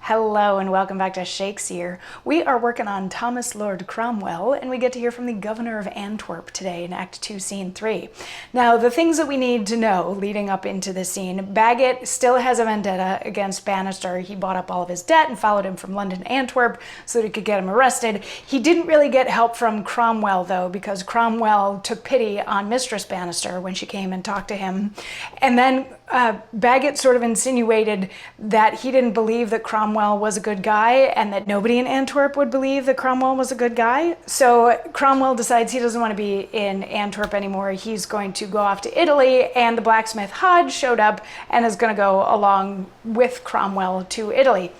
Hello and welcome back to Shakesyear. We are working on Thomas Lord Cromwell, and we get to hear from the governor of Antwerp today in Act 2, Scene 3. Now, the things that we need to know leading up into this scene: Bagot still has a vendetta against Bannister. He bought up all of his debt and followed him from London to Antwerp so that he could get him arrested. He didn't really get help from Cromwell, though, because Cromwell took pity on Mistress Bannister when she came and talked to him. And then Bagot sort of insinuated that he didn't believe that Cromwell was a good guy and that nobody in Antwerp would believe that Cromwell was a good guy. So Cromwell decides he doesn't want to be in Antwerp anymore. He's going to go off to Italy, and the blacksmith Hodge showed up and is going to go along with Cromwell to Italy.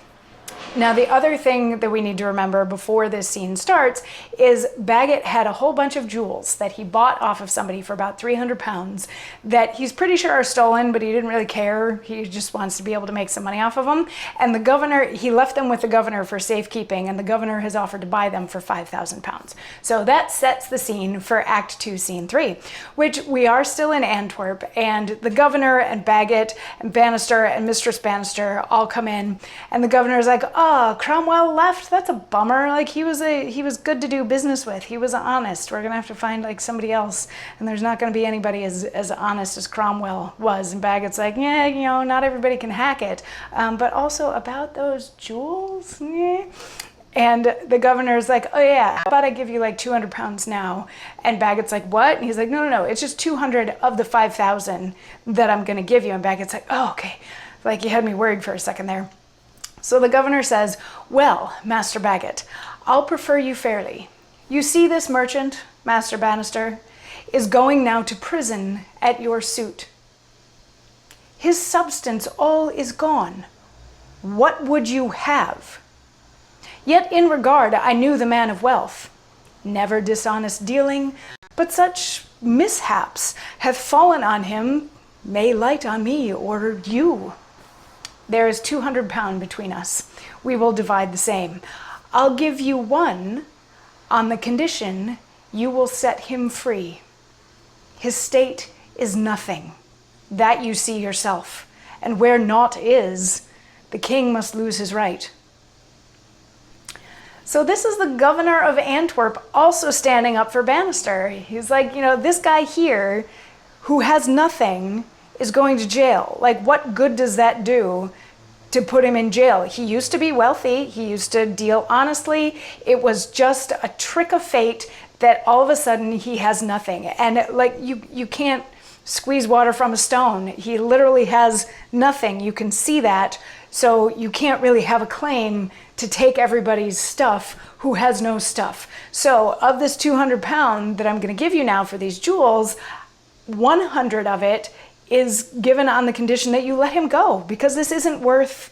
Now, the other thing that we need to remember before this scene starts is Bagot had a whole bunch of jewels that he bought off of somebody for about 300 pounds that he's pretty sure are stolen, but he didn't really care. He just wants to be able to make some money off of them. And the governor, he left them with the governor for safekeeping, and the governor has offered to buy them for 5,000 pounds. So that sets the scene for Act 2, Scene 3, which we are still in Antwerp, and the governor and Bagot and Bannister and Mistress Bannister all come in, and the governor is like, "Oh, Cromwell left? That's a bummer. Like, he was good to do business with. He was honest. We're gonna have to find like somebody else, and there's not gonna be anybody as honest as Cromwell was." And Bagot's like, "Yeah, you know, not everybody can hack it, but also about those jewels, yeah." And the governor's like, "Oh yeah, how about I give you like 200 pounds now?" And Bagot's like, "What?" And he's like, no, it's just 200 of the 5,000 that I'm gonna give you." And Bagot's like, "Oh, okay." Like, you had me worried for a second there. So the governor says, "Well, Master Bagot, I'll prefer you fairly. You see, this merchant, Master Bannister, is going now to prison at your suit. His substance all is gone. What would you have? Yet in regard I knew the man of wealth, never dishonest dealing, but such mishaps hath fallen on him may light on me or you. There is 200 pound between us. We will divide the same. I'll give you one on the condition you will set him free. His state is nothing. That you see yourself. And where naught is, the king must lose his right." So this is the governor of Antwerp also standing up for Bannister. He's like, you know, this guy here who has nothing is going to jail. Like, what good does that do to put him in jail? He used to be wealthy. He used to deal honestly. It was just a trick of fate that all of a sudden he has nothing. And like, you can't squeeze water from a stone. He literally has nothing. You can see that. So you can't really have a claim to take everybody's stuff who has no stuff. So of this 200 pound that I'm going to give you now for these jewels, 100 of it is given on the condition that you let him go, because this isn't worth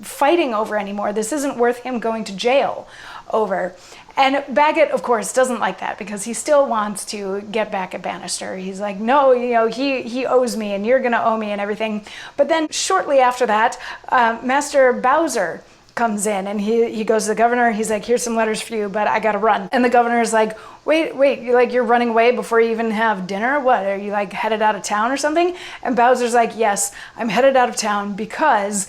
fighting over anymore. This isn't worth him going to jail over. And Bagot, of course, doesn't like that, because he still wants to get back at Bannister. He's like, "No, you know, he owes me, and you're gonna owe me and everything." But then shortly after that, Master Bowser comes in, and he goes to the governor. He's like, "Here's some letters for you, but I gotta run." And the governor's like, wait, you're running away before you even have dinner? What, are you like headed out of town or something?" And Bowser's like, "Yes, I'm headed out of town because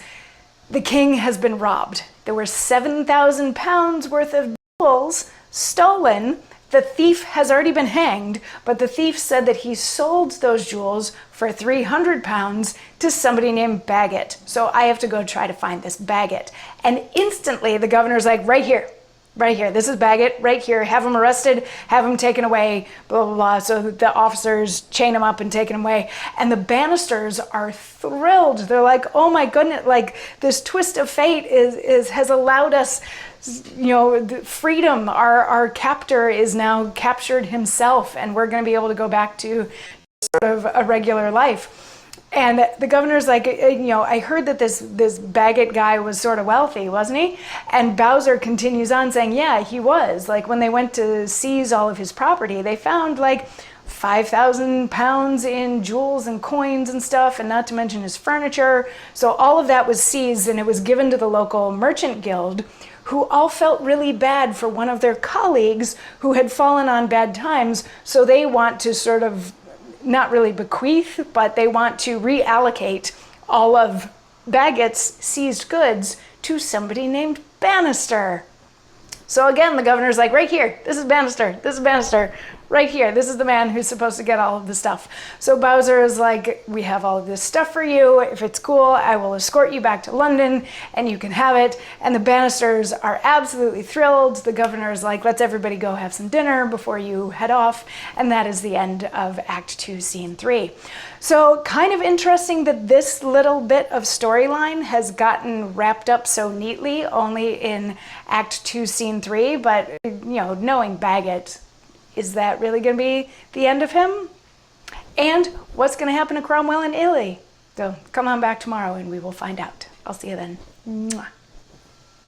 the king has been robbed. There were 7,000 pounds worth of jewels stolen. The thief has already been hanged, but the thief said that he sold those jewels for 300 pounds to somebody named Bagot. So I have to go try to find this Bagot." And instantly the governor's like, right here. This is Bagot right here. Have him arrested, have him taken away, blah, blah, blah. So the officers chain him up and take him away. And the Bannisters are thrilled. They're like, "Oh my goodness, like, this twist of fate has allowed us, you know, the freedom. Our captor is now captured himself, and we're going to be able to go back to sort of a regular life." And the governor's like, "You know, I heard that this Bagot guy was sort of wealthy, wasn't he?" And Bowser continues on saying, "Yeah, he was. Like, when they went to seize all of his property, they found like 5,000 pounds in jewels and coins and stuff, and not to mention his furniture. So all of that was seized, and it was given to the local merchant guild, who all felt really bad for one of their colleagues who had fallen on bad times. So they want to sort of not really bequeath, but they want to reallocate all of Baggett's seized goods to somebody named Bannister. So again, the governor's like, right here, this is Bannister, right here, this is the man who's supposed to get all of the stuff. So Bowser is like, we have all of this stuff for you. If it's cool, I will escort you back to London and you can have it. And the Bannisters are absolutely thrilled. The governor is like, let's everybody go have some dinner before you head off. And that is the end of Act 2, Scene 3. So kind of interesting that this little bit of storyline has gotten wrapped up so neatly only in Act 2, Scene 3, but knowing Baggett, is that really going to be the end of him? And what's going to happen to Cromwell and Illy? So come on back tomorrow and we will find out. I'll see you then. Mwah.